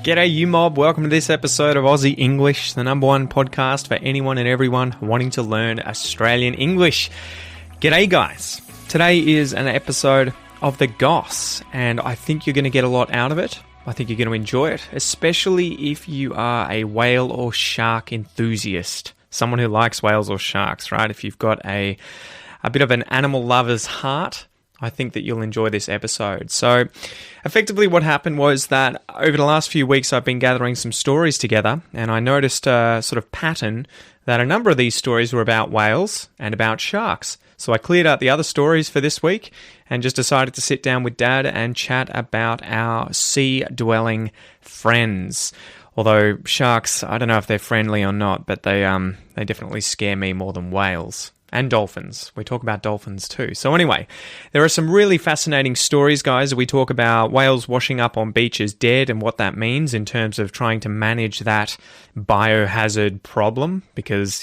G'day, you mob. Welcome to this episode of Aussie English, the number one podcast for anyone and everyone wanting to learn Australian English. G'day, guys. Today is an episode of the Goss, and I think you're going to get a lot out of it. I think you're going to enjoy it, especially if you are a whale or shark enthusiast, someone who likes whales or sharks, right? If you've got a bit of an animal lover's heart, I think that you'll enjoy this episode. So, effectively what happened was that over the last few weeks I've been gathering some stories together, and I noticed a sort of pattern that a number of these stories were about whales and about sharks. So I cleared out the other stories for this week and just decided to sit down with Dad and chat about our sea-dwelling friends. Although sharks, I don't know if they're friendly or not, but they definitely scare me more than whales. And dolphins. We talk about dolphins too. So anyway, there are some really fascinating stories, guys. We talk about whales washing up on beaches dead and what that means in terms of trying to manage that biohazard problem because,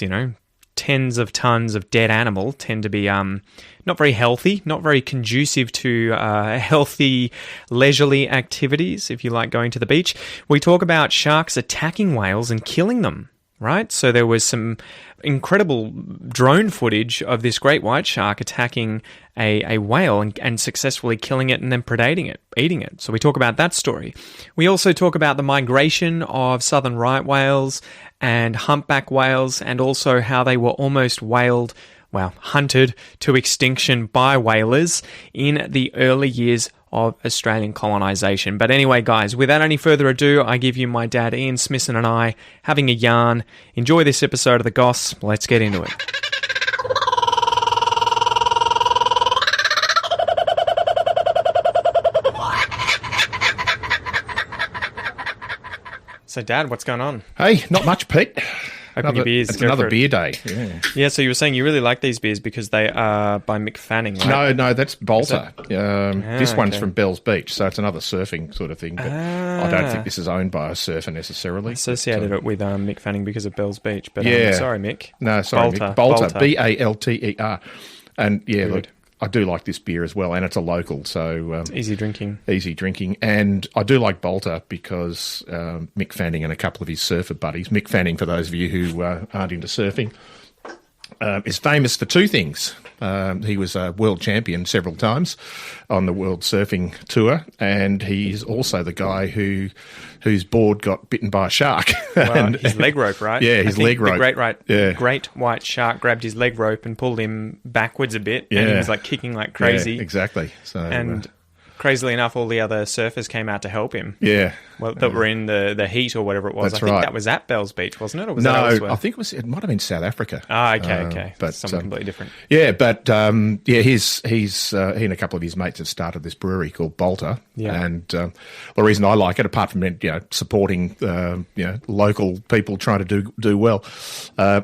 tens of tons of dead animal tend to be not very healthy, not very conducive to healthy, leisurely activities, if you like going to the beach. We talk about sharks attacking whales and killing them. Right? So there was some incredible drone footage of this great white shark attacking a whale and successfully killing it and then predating it, eating it. So we talk about that story. We also talk about the migration of southern right whales and humpback whales and also how they were almost hunted to extinction by whalers in the early years of Australian colonisation. But anyway, guys, without any further ado, I give you my dad, Ian Smithson, and I having a yarn. Enjoy this episode of The Goss. Let's get into it. So, Dad, what's going on? Hey, not much, Pete. It's another beer day. Yeah, so you were saying you really like these beers because they are by Mick Fanning, right? No, that's Bolter. This one's from Bells Beach, so it's another surfing sort of thing. But I don't think this is owned by a surfer necessarily. I associated it with Mick Fanning because of Bells Beach, but sorry, Mick. No, sorry, Mick. Bolter, Balter. And look, I do like this beer as well, and it's a local, so... it's easy drinking. Easy drinking. And I do like Bolter because Mick Fanning and a couple of his surfer buddies, Mick Fanning, for those of you who aren't into surfing, is famous for two things. He was a world champion several times on the World Surfing Tour, and he's also the guy whose board got bitten by a shark. Well, his leg rope, right? Yeah, his leg rope. The great white shark grabbed his leg rope and pulled him backwards a bit, and he was kicking like crazy. Yeah, exactly. So, and crazily enough, all the other surfers came out to help him. Yeah. Well, that were in the heat or whatever it was. That's I think right. that was at Bells Beach, wasn't it? Or was no, that elsewhere? I think it might have been South Africa. Okay. But something completely different. Yeah, but he's he and a couple of his mates have started this brewery called Bolter. Yeah. And the reason I like it, apart from supporting local people trying to do well,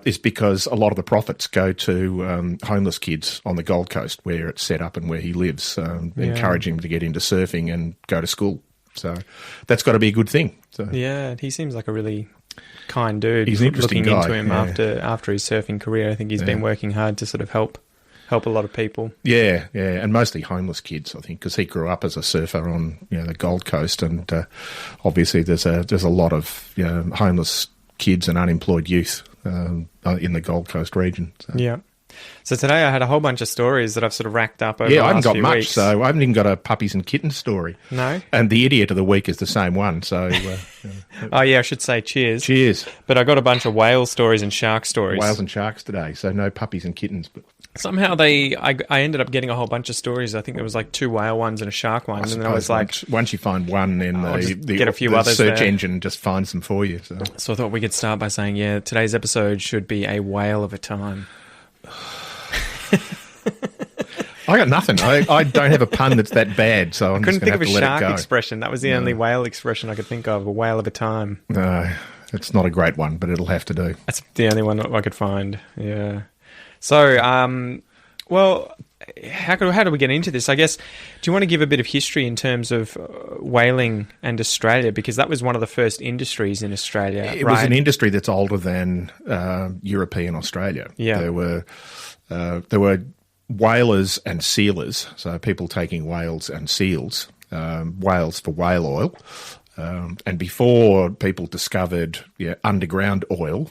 is because a lot of the profits go to homeless kids on the Gold Coast where it's set up and where he lives, encouraging him to get into surfing and go to school. So that's got to be a good thing. So. Yeah, he seems like a really kind dude. He's an interesting Looking guy. into him after his surfing career, I think he's been working hard to sort of help a lot of people. Yeah, and mostly homeless kids, I think, because he grew up as a surfer on the Gold Coast, and obviously there's a lot of homeless kids and unemployed youth in the Gold Coast region. So. Yeah. So today I had a whole bunch of stories that I've sort of racked up over the last few weeks. I haven't got much, so I haven't even got a puppies and kittens story. No? And the idiot of the week is the same one, so... Oh, yeah, I should say cheers. Cheers. But I got a bunch of whale stories and shark stories. Whales and sharks today, so no puppies and kittens. But somehow I ended up getting a whole bunch of stories. I think there was like 2 whale ones and a shark one. And then I was like... Once you find one, then get a few others search there. engine just finds them for you. So I thought we could start by saying, today's episode should be a whale of a time. I got nothing. I don't have a pun that's that bad, so I'm just going to have to let it go. Couldn't think of a shark expression. That was the only whale expression I could think of, a whale of a time. No, it's not a great one, but it'll have to do. That's the only one that I could find, yeah. So, how do we get into this? I guess, do you want to give a bit of history in terms of whaling and Australia? Because that was one of the first industries in Australia, It was an industry that's older than European Australia. Yeah. There were whalers and sealers, so people taking whales and seals, whales for whale oil, And before people discovered underground oil,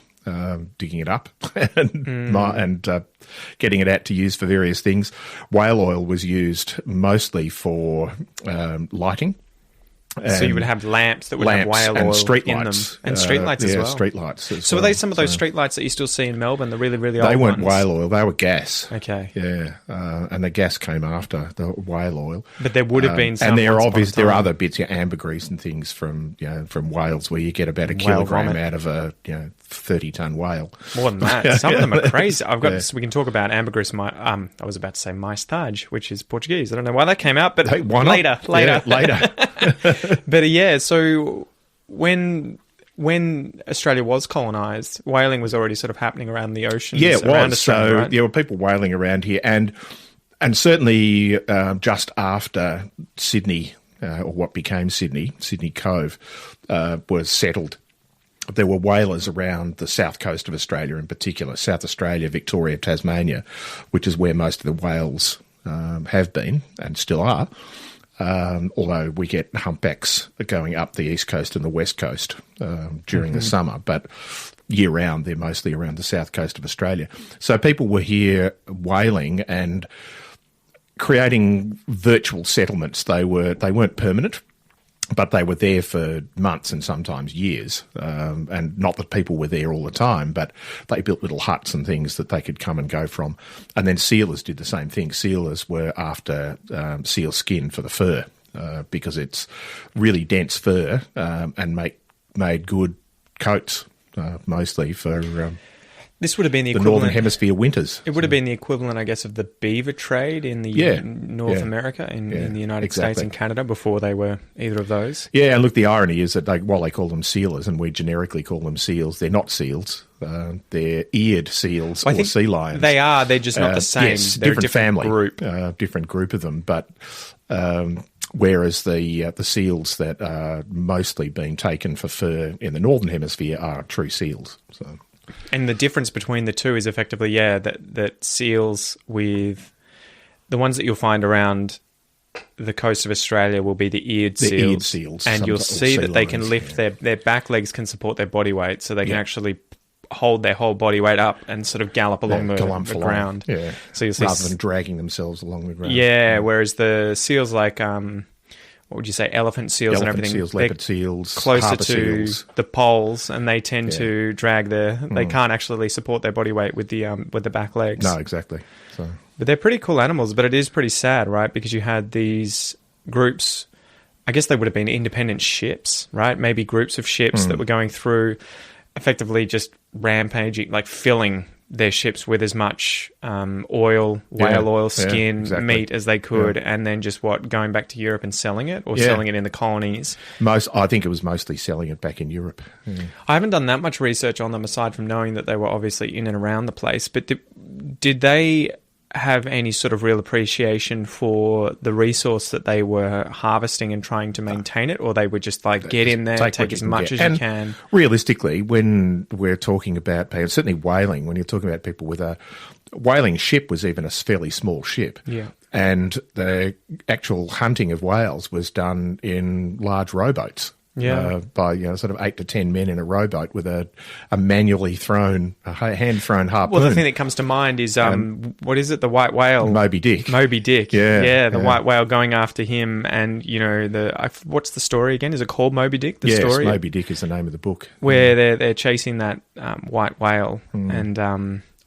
digging it up and getting it out to use for various things, whale oil was used mostly for lighting. So you would have lamps that would have whale oil street in them. lights. And street lights as well. Street lights. So were they some of those street lights that you still see in Melbourne, the really, really old ones? They weren't whale oil, they were gas. Okay. Yeah, and the gas came after the whale oil. But there would have been some. And there are other bits, ambergris and things from whales where you get about a kilogram out of a 30-ton whale. More than that. Some of them are crazy. We can talk about ambergris. I was about to say maistage, which is Portuguese. I don't know why that came out, but hey, later. Yeah, later. But so when Australia was colonised, whaling was already sort of happening around the oceans. Yeah, it was. Australia, right? There were people whaling around here, and certainly just after Sydney, or what became Sydney Cove, was settled, there were whalers around the south coast of Australia, in particular, South Australia, Victoria, Tasmania, which is where most of the whales have been and still are. Although we get humpbacks going up the east coast and the west coast during the summer, but year-round they're mostly around the south coast of Australia. So people were here whaling and creating virtual settlements. They weren't permanent, but they were there for months and sometimes years. And not that people were there all the time, but they built little huts and things that they could come and go from. And then sealers did the same thing. Sealers were after seal skin for the fur because it's really dense fur and made good coats, mostly for... This would have been the Northern Hemisphere winters. It would have been the equivalent, I guess, of the beaver trade in the North America, in the United States and Canada before they were either of those. Yeah, and look, the irony is that while they call them sealers and we generically call them seals, they're not seals. They're eared seals or sea lions. They are. They're just not the same. Yes, they're different family, group. Different group of them. But whereas the seals that are mostly being taken for fur in the Northern Hemisphere are true seals. So. And the difference between the two is effectively, that seals with the ones that you'll find around the coast of Australia will be the eared seals. And you'll see that they can lift their back legs can support their body weight, so they can actually hold their whole body weight up and sort of gallop along the ground. Yeah. So you'll see rather than dragging themselves along the ground. Yeah, whereas the seals like what would you say, elephant seals and everything. Seals, leopard seals, closer to seals. The poles, and they tend to drag they can't actually support their body weight with the back legs. No, exactly. So. But they're pretty cool animals, but it is pretty sad, right? Because you had these groups, I guess they would have been independent ships, right? Maybe groups of ships that were going through effectively just rampaging, like filling their ships with as much whale oil, skin, meat as they could, and then just going back to Europe and selling it, or selling it in the colonies. I think it was mostly selling it back in Europe. Yeah. I haven't done that much research on them aside from knowing that they were obviously in and around the place. But did they have any sort of real appreciation for the resource that they were harvesting and trying to maintain it, or they were just like, get in there, take as much as you can? Realistically, when we're talking about, certainly whaling, when you're talking about people with a whaling ship was even a fairly small ship. Yeah. And the actual hunting of whales was done in large rowboats. By sort of 8 to 10 men in a rowboat with a manually thrown, hand thrown harpoon. Well, the thing that comes to mind is what is it? The white whale, Moby Dick. The white whale going after him, and what's the story again? Is it called Moby Dick? The story. Moby Dick is the name of the book. Where they're chasing that white whale and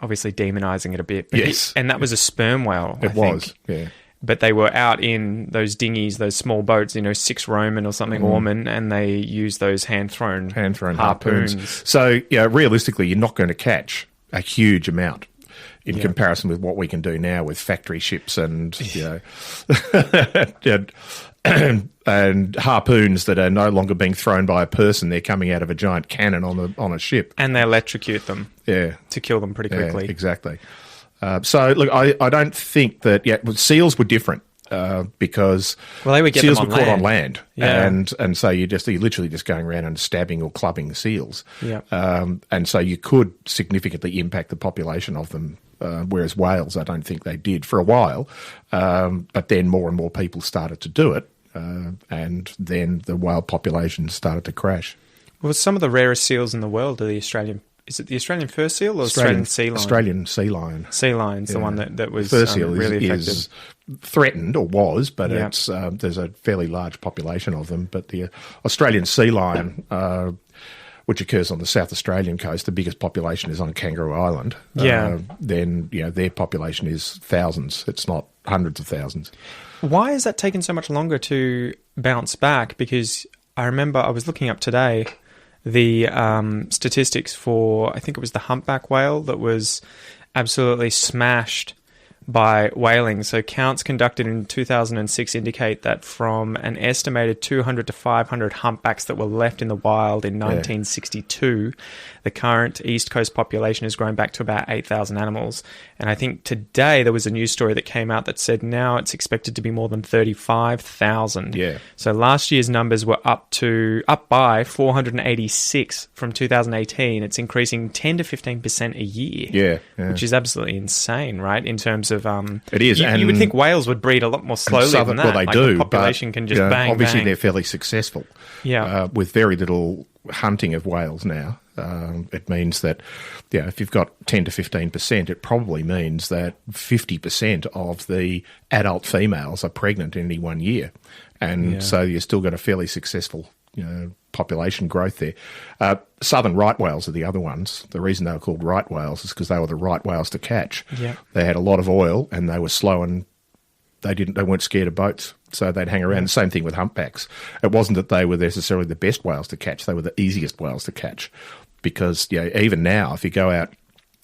obviously demonising it a bit. But and that was a sperm whale. It was. Yeah. But they were out in those dinghies, those small boats, 6 Roman or something, Orman, and they used those hand-thrown harpoons. So, realistically, you're not going to catch a huge amount in comparison with what we can do now with factory ships and, and harpoons that are no longer being thrown by a person. They're coming out of a giant cannon on a ship. And they electrocute them to kill them pretty quickly. Yeah, exactly. So, look, I don't think that... seals were different because they would get seals them were caught on land. Yeah. And so you're literally just going around and stabbing or clubbing the seals. Yeah. And so you could significantly impact the population of them, whereas whales, I don't think they did for a while. But then more and more people started to do it. and then the whale population started to crash. Well, some of the rarest seals in the world are the Australian. Is it the Australian fur seal or Australian sea lion? Australian sea lion. Sea lion's the one that was fur seal really effective. is threatened, or was, but it's there's a fairly large population of them. But the Australian sea lion, which occurs on the South Australian coast, the biggest population is on Kangaroo Island. Then their population is thousands. It's not hundreds of thousands. Why has that taken so much longer to bounce back? Because I remember I was looking up today the statistics for, I think it was the humpback whale that was absolutely smashed by whaling. So counts conducted in 2006 indicate that from an estimated 200 to 500 humpbacks that were left in the wild in 1962, the current East Coast population has grown back to about 8,000 animals. And I think today there was a news story that came out that said now it's expected to be more than 35,000. Yeah. So last year's numbers were up by 486 from 2018. It's increasing 10 to 15% a year. Yeah. Which is absolutely insane, right? In terms of it is. You would think whales would breed a lot more slowly than that. Well, they like do. The population can just bang. Obviously, bang. they're fairly successful. Yeah. With very little hunting of whales now. It means that, if you've got 10 to 15%, it probably means that 50% of the adult females are pregnant in any 1 year. And so you've still got a fairly successful population growth there. Southern right whales are the other ones. The reason they were called right whales is because they were the right whales to catch. Yeah. They had a lot of oil and they were slow and they weren't scared of boats, so they'd hang around. The same thing with humpbacks. It wasn't that they were necessarily the best whales to catch; they were the easiest whales to catch. Because even now, if you go out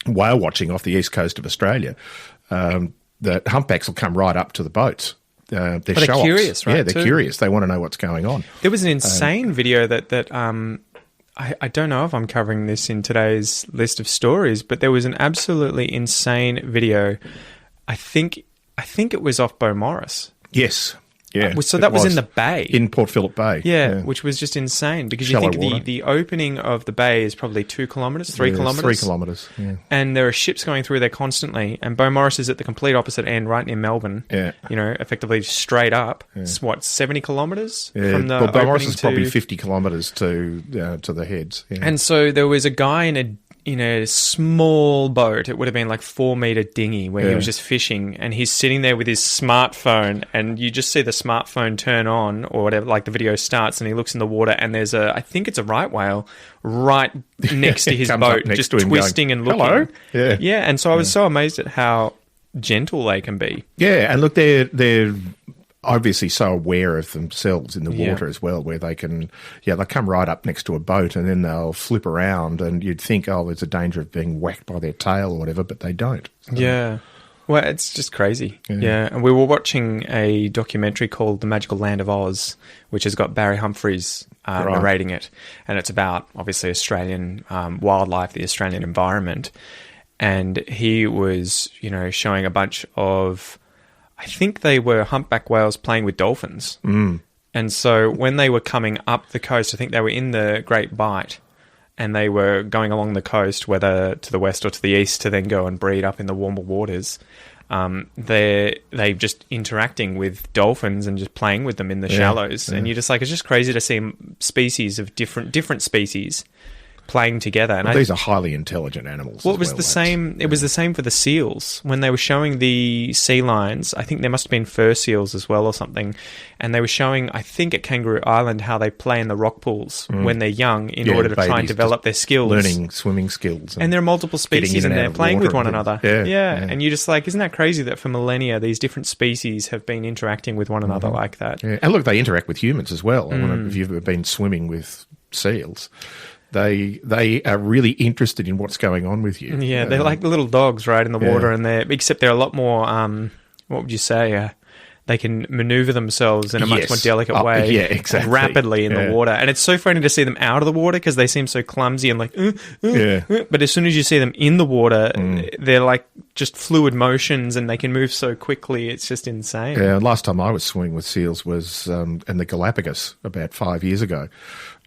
whale watching off the east coast of Australia, the humpbacks will come right up to the boats. They're curious, right? Yeah, they're curious. They want to know what's going on. There was an insane video that I don't know if I'm covering this in today's list of stories, but there was an absolutely insane video. I think it was off Beaumaris. Yes. Yeah. So that was in the bay. In Port Phillip Bay. Yeah, which was just insane because Shallow you think water. the opening of the bay is probably 2 kilometres, 3 kilometres. 3 kilometres, yeah. And there are ships going through there constantly. And Beaumaris is at the complete opposite end, right near Melbourne. Yeah. Effectively straight up. Yeah. It's what, 70 kilometres from the Beaumaris opening is probably 50 kilometres to the heads. Yeah. And so there was a guy in a small boat. It would have been like 4-metre dinghy where he was just fishing, and he's sitting there with his smartphone, and you just see the smartphone turn on or whatever, like the video starts, and he looks in the water, and there's I think it's a right whale right next to his boat, just twisting and looking. Hello. Yeah. And so I was so amazed at how gentle they can be. Yeah, and look, they're obviously so aware of themselves in the water as well, where they can, they'll come right up next to a boat and then they'll flip around and you'd think, there's a danger of being whacked by their tail or whatever, but they don't. So. Yeah. Well, it's just crazy. Yeah. And we were watching a documentary called The Magical Land of Oz, which has got Barry Humphries narrating it. And it's about, obviously, Australian wildlife, the Australian environment. And he was, showing a bunch of, I think they were humpback whales playing with dolphins. Mm. And so when they were coming up the coast, I think they were in the Great Bight, and they were going along the coast, whether to the west or to the east, to then go and breed up in the warmer waters. They're just interacting with dolphins and just playing with them in the shallows. Yeah. And you're just like, it's just crazy to see species of different species playing together. And these are highly intelligent animals. Well, it was the same. It was the same for the seals when they were showing the sea lions. I think there must have been fur seals as well or something. And they were showing, I think, at Kangaroo Island how they play in the rock pools when they're young in order to try and develop their skills, learning swimming skills. And there are multiple species and they're playing with one another. Yeah. And you're just like, isn't that crazy that for millennia these different species have been interacting with one another like that? Yeah. And look, they interact with humans as well. I wonder if you've ever been swimming with seals. They are really interested in what's going on with you. Yeah, they're like little dogs, right, in the water, and except they're a lot more. What would you say? They can maneuver themselves in a much more delicate way, exactly. rapidly in the water. And it's so funny to see them out of the water because they seem so clumsy and like. But as soon as you see them in the water, they're like just fluid motions, and they can move so quickly. It's just insane. Yeah, last time I was swimming with seals was in the Galapagos about 5 years ago,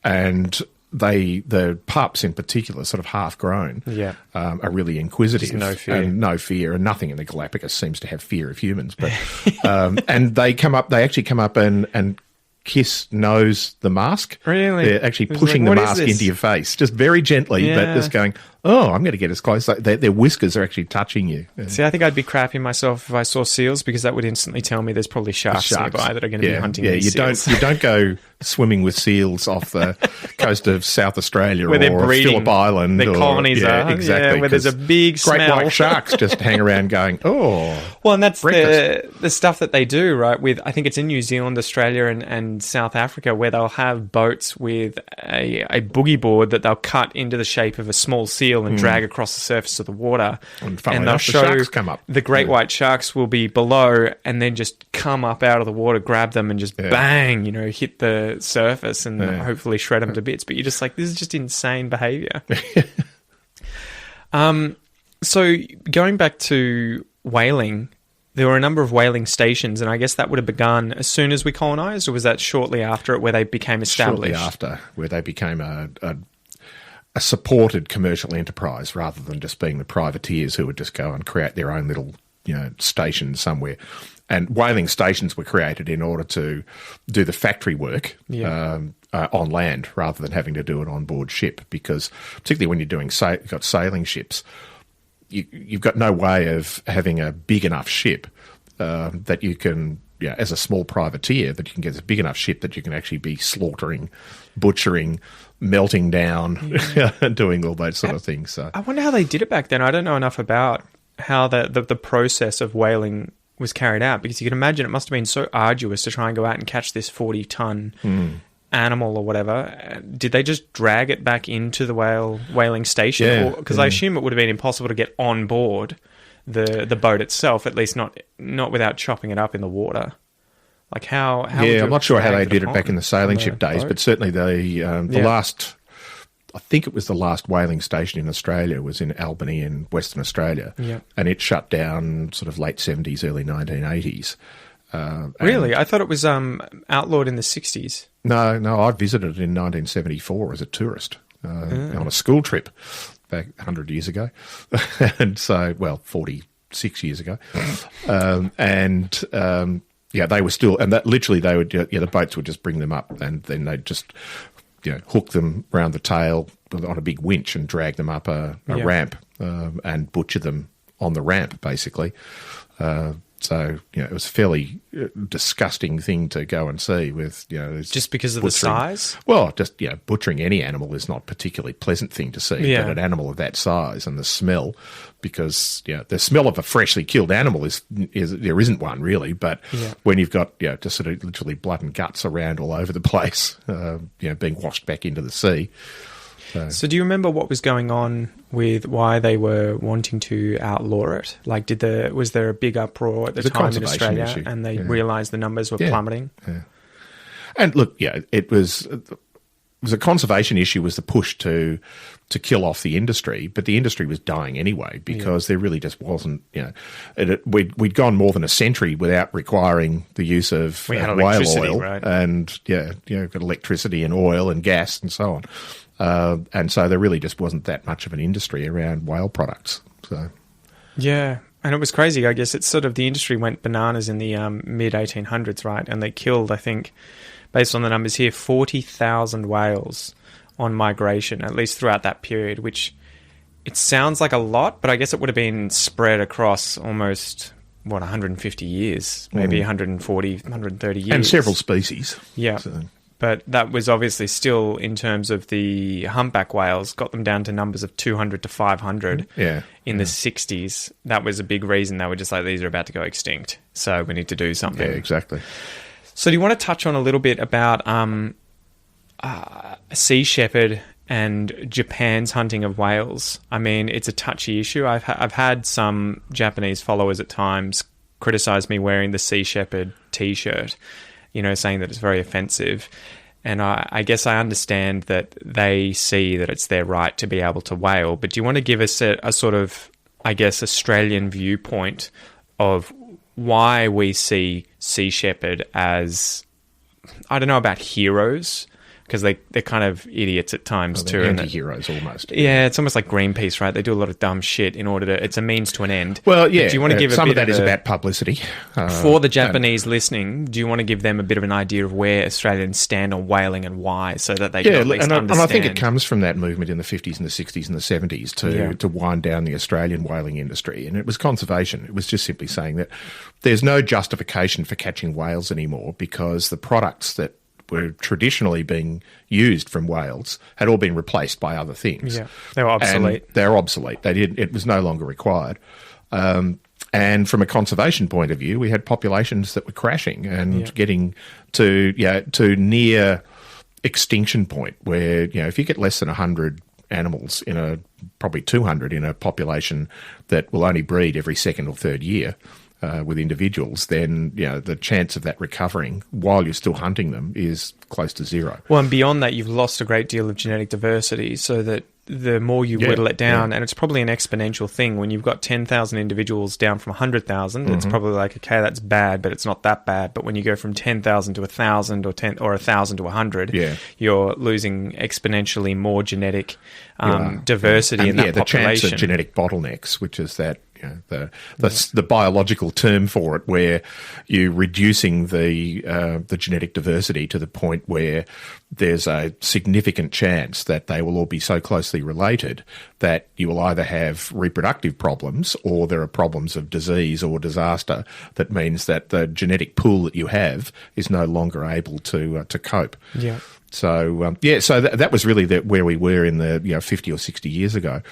and the pups in particular, sort of half grown, are really inquisitive. Just no fear. And no fear, and nothing in the Galapagos seems to have fear of humans. But and they actually come up and kiss nose the mask. Really? They're actually It's pushing like, the what is mask this? into your face, just very gently, but just going, oh, I'm going to get as close. Like their whiskers are actually touching you. See, I think I'd be crapping myself if I saw seals, because that would instantly tell me there's probably sharks nearby that are going to be hunting these seals. You don't go swimming with seals off the coast of South Australia Where they're or breeding, Phillip Island. their colonies are. Exactly. Yeah, where there's a big great smell. white sharks just hang around going, oh. Well, and that's breakfast. the stuff that they do, right? With, I think it's in New Zealand, Australia, and South Africa, where they'll have boats with a boogie board that they'll cut into the shape of a small seal and drag across the surface of the water. And they'll show the sharks come up. the great white sharks will be below and then just come up out of the water, grab them, and just bang, hit the surface and hopefully shred them to bits. But you're just like, this is just insane behavior. So going back to whaling, there were a number of whaling stations, and I guess that would have begun as soon as we colonised, or was that shortly after it where they became established? Shortly after, where they became a supported commercial enterprise rather than just being the privateers who would just go and create their own little station somewhere. And whaling stations were created in order to do the factory work on land rather than having to do it on board ship, because particularly when you're doing you've got sailing ships, you've got no way of having a big enough ship that you can, as a small privateer, that you can get a big enough ship that you can actually be slaughtering, butchering, melting down, and doing all those sort of things. So I wonder how they did it back then. I don't know enough about how the process of whaling was carried out, because you can imagine it must have been so arduous to try and go out and catch this 40-ton animal or whatever. Did they just drag it back into the whaling station? Because I assume it would have been impossible to get on board the boat itself, at least not without chopping it up in the water. Like how I'm not sure how they did it back in the sailing ship days, but certainly the last, I think it was the last whaling station in Australia was in Albany in Western Australia, and it shut down sort of late 70s, early 1980s. Really? I thought it was outlawed in the 60s. No, I visited it in 1974 as a tourist on a school trip back 100 years ago. And so, 46 years ago. They were still, and that literally they would, the boats would just bring them up and then they'd just, hook them round the tail on a big winch and drag them up a ramp and butcher them on the ramp, basically. So, it was a fairly disgusting thing to go and see with, just because of the size? Well, just, butchering any animal is not a particularly pleasant thing to see, but an animal of that size and the smell, because, the smell of a freshly killed animal is there isn't one really, but when you've got, just sort of literally blood and guts around all over the place, being washed back into the sea. So do you remember what was going on with why they were wanting to outlaw it? Like, was there a big uproar at the time in Australia issue, and they realised the numbers were plummeting? Yeah. And look, it was a conservation issue, was the push to kill off the industry, but the industry was dying anyway because there really just wasn't, we'd gone more than a century without requiring the use of whale oil, right? And got electricity and oil and gas and so on. And so there really just wasn't that much of an industry around whale products. So, yeah, and it was crazy. I guess it's sort of the industry went bananas in the mid-1800s, right? And they killed, I think, based on the numbers here, 40,000 whales on migration, at least throughout that period, which it sounds like a lot, but I guess it would have been spread across almost, 150 years, maybe 140, 130 years. And several species. Yeah. So. But that was obviously still, in terms of the humpback whales, got them down to numbers of 200 to 500 in the 60s. That was a big reason they were just like, these are about to go extinct, so we need to do something. Yeah, exactly. So do you want to touch on a little bit about sea shepherd and Japan's hunting of whales? I mean, it's a touchy issue. I've had some Japanese followers at times criticize me wearing the sea shepherd T-shirt, saying that it's very offensive. And I guess I understand that they see that it's their right to be able to whale. But do you want to give us a sort of, I guess, Australian viewpoint of why we see sea shepherd as, I don't know about heroes, because they're kind of idiots at times too. They're anti-heroes almost. Yeah, it's almost like Greenpeace, right? They do a lot of dumb shit in order to... It's a means to an end. Well, yeah. Do you want to give some a of bit that is about publicity. For the Japanese listening, do you want to give them a bit of an idea of where Australians stand on whaling and why, so that they can at least understand? And I think it comes from that movement in the 50s and the 60s and the 70s to wind down the Australian whaling industry. And it was conservation. It was just simply saying that there's no justification for catching whales anymore because the products that were traditionally being used from whales had all been replaced by other things. Yeah, they were obsolete. And they're obsolete. It was no longer required. And from a conservation point of view, we had populations that were crashing and getting to near extinction point where, if you get less than 100 animals probably 200 in a population that will only breed every second or third year, with individuals, then the chance of that recovering while you're still hunting them is close to zero. Well, and beyond that, you've lost a great deal of genetic diversity, so that the more you whittle it down, and it's probably an exponential thing. When you've got 10,000 individuals down from 100,000, it's probably like, okay, that's bad, but it's not that bad. But when you go from 10,000 to 1,000 or 1,000 to 100, you're losing exponentially more genetic diversity in that the population. chance of genetic bottlenecks, which is that the biological term for it, where you're reducing the genetic diversity to the point where there's a significant chance that they will all be so closely related that you will either have reproductive problems or there are problems of disease or disaster that means that the genetic pool that you have is no longer able to cope. Yeah. So that was really where we were in the 50 or 60 years ago.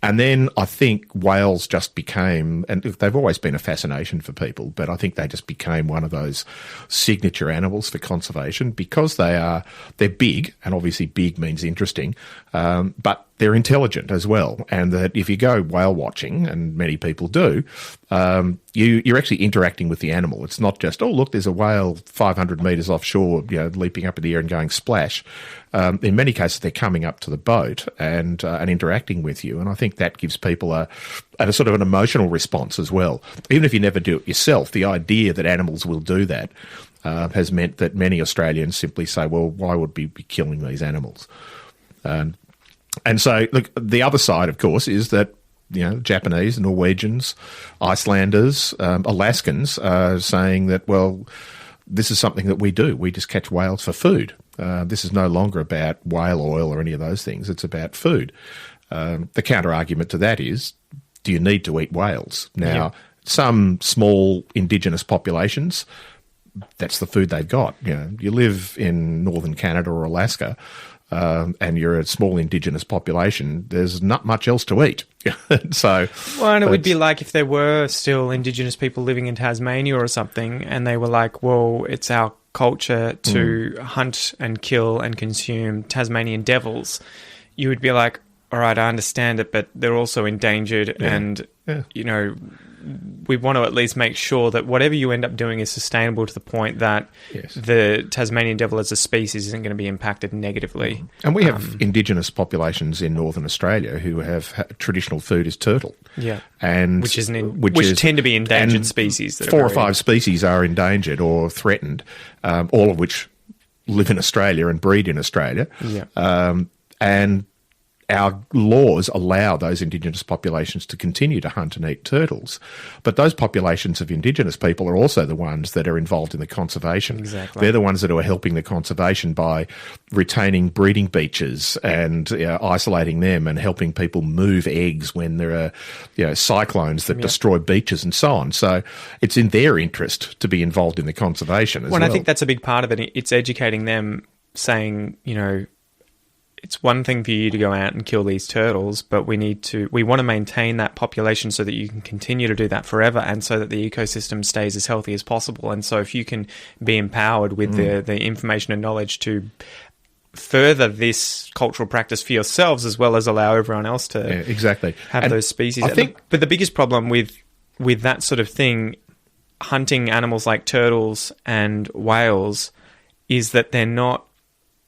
And then I think whales just became, and they've always been a fascination for people, but I think they just became one of those signature animals for conservation because they're big, and obviously big means interesting, but they're intelligent as well. And that if you go whale watching, and many people do, you're actually interacting with the animal. It's not just, oh, look, there's a whale 500 metres offshore, leaping up in the air and going splash. In many cases, they're coming up to the boat and interacting with you. And I think that gives people a sort of an emotional response as well. Even if you never do it yourself, the idea that animals will do that has meant that many Australians simply say, well, why would we be killing these animals? And so, look, the other side, of course, is that Japanese, Norwegians, Icelanders, Alaskans are saying that, well, this is something that we do. We just catch whales for food. This is no longer about whale oil or any of those things. It's about food. The counter-argument to that is, do you need to eat whales? Now, some small indigenous populations, that's the food they've got. You live in northern Canada or Alaska, and you're a small indigenous population, there's not much else to eat. And it would be like if there were still indigenous people living in Tasmania or something, and they were like, well, it's our culture to hunt and kill and consume Tasmanian devils. You would be like, all right, I understand it, but they're also endangered, and we want to at least make sure that whatever you end up doing is sustainable to the point that the Tasmanian devil as a species isn't going to be impacted negatively. And we have indigenous populations in northern Australia who have traditional food is turtle. Yeah. And which tend to be endangered species. 4 or 5 species are endangered or threatened, all of which live in Australia and breed in Australia. Yeah. And our laws allow those indigenous populations to continue to hunt and eat turtles. But those populations of indigenous people are also the ones that are involved in the conservation. Exactly. They're the ones that are helping the conservation by retaining breeding beaches and isolating them and helping people move eggs when there are cyclones that destroy beaches and so on. So it's in their interest to be involved in the conservation as well. And I think that's a big part of it. It's educating them, saying, it's one thing for you to go out and kill these turtles, but we want to maintain that population so that you can continue to do that forever and so that the ecosystem stays as healthy as possible. And so if you can be empowered with the information and knowledge to further this cultural practice for yourselves as well as allow everyone else to have those species. But the biggest problem with that sort of thing, hunting animals like turtles and whales, is that they're not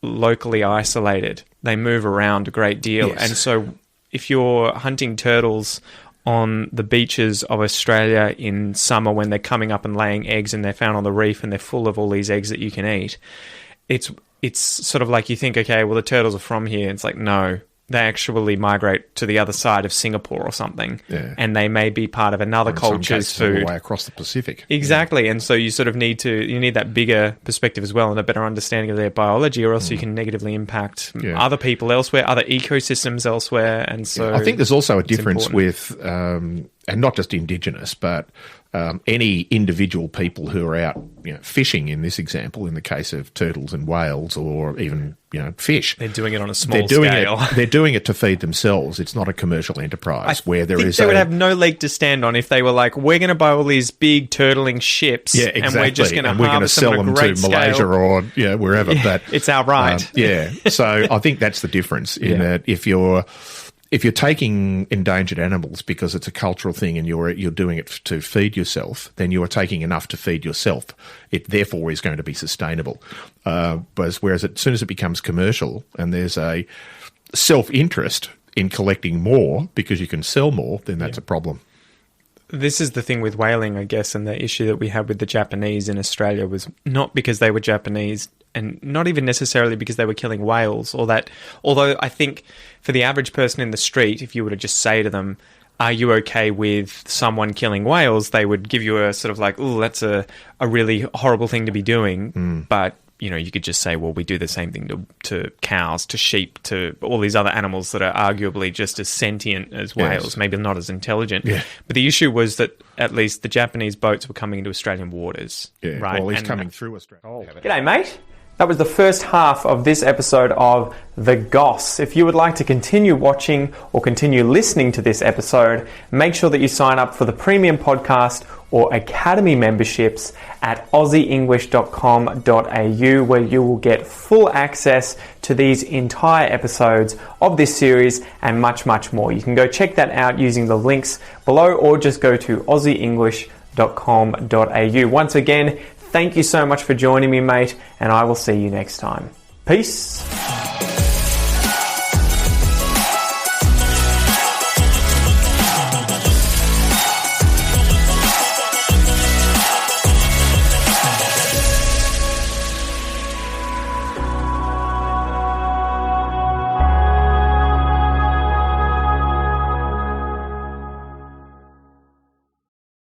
locally isolated. They move around a great deal. Yes. And so if you're hunting turtles on the beaches of Australia in summer when they're coming up and laying eggs and they're found on the reef and they're full of all these eggs that you can eat, it's it's sort of like you think, okay, well, the turtles are from here. It's like, no, they actually migrate to the other side of Singapore or something, and they may be part of another culture's food. All the way across the Pacific. Exactly, and so you sort of need that bigger perspective as well and a better understanding of their biology, or else you can negatively impact other people elsewhere, other ecosystems elsewhere, and so... I think there's also a difference with, and not just Indigenous, but any individual people who are out fishing, in this example, in the case of turtles and whales, or even fish. They're doing it on a small scale. They're doing it to feed themselves. It's not a commercial enterprise They would have no leg to stand on if they were like, we're going to buy all these big turtling ships, and we're just going to harvest sell them to Malaysia scale. Or wherever. But it's our right. So I think that's the difference in that if you're taking endangered animals because it's a cultural thing and you're doing it to feed yourself, then you are taking enough to feed yourself. It therefore is going to be sustainable. Whereas as soon as it becomes commercial and there's a self-interest in collecting more because you can sell more, then that's a problem. This is the thing with whaling, I guess, and the issue that we had with the Japanese in Australia was not because they were Japanese and not even necessarily because they were killing whales, or that, although I think for the average person in the street, if you were to just say to them, are you okay with someone killing whales, they would give you a sort of like, oh, that's a really horrible thing to be doing. But, you could just say, well, we do the same thing to cows, to sheep, to all these other animals that are arguably just as sentient as whales, maybe not as intelligent. Yeah. But the issue was that at least the Japanese boats were coming into Australian waters. Yeah, right? Well, he's coming through Australia. G'day, mate. That was the first half of this episode of The Goss. If you would like to continue watching or continue listening to this episode, make sure that you sign up for the premium podcast or academy memberships at aussieenglish.com.au, where you will get full access to these entire episodes of this series and much, much more. You can go check that out using the links below, or just go to aussieenglish.com.au. Once again, thank you so much for joining me, mate, and I will see you next time. Peace.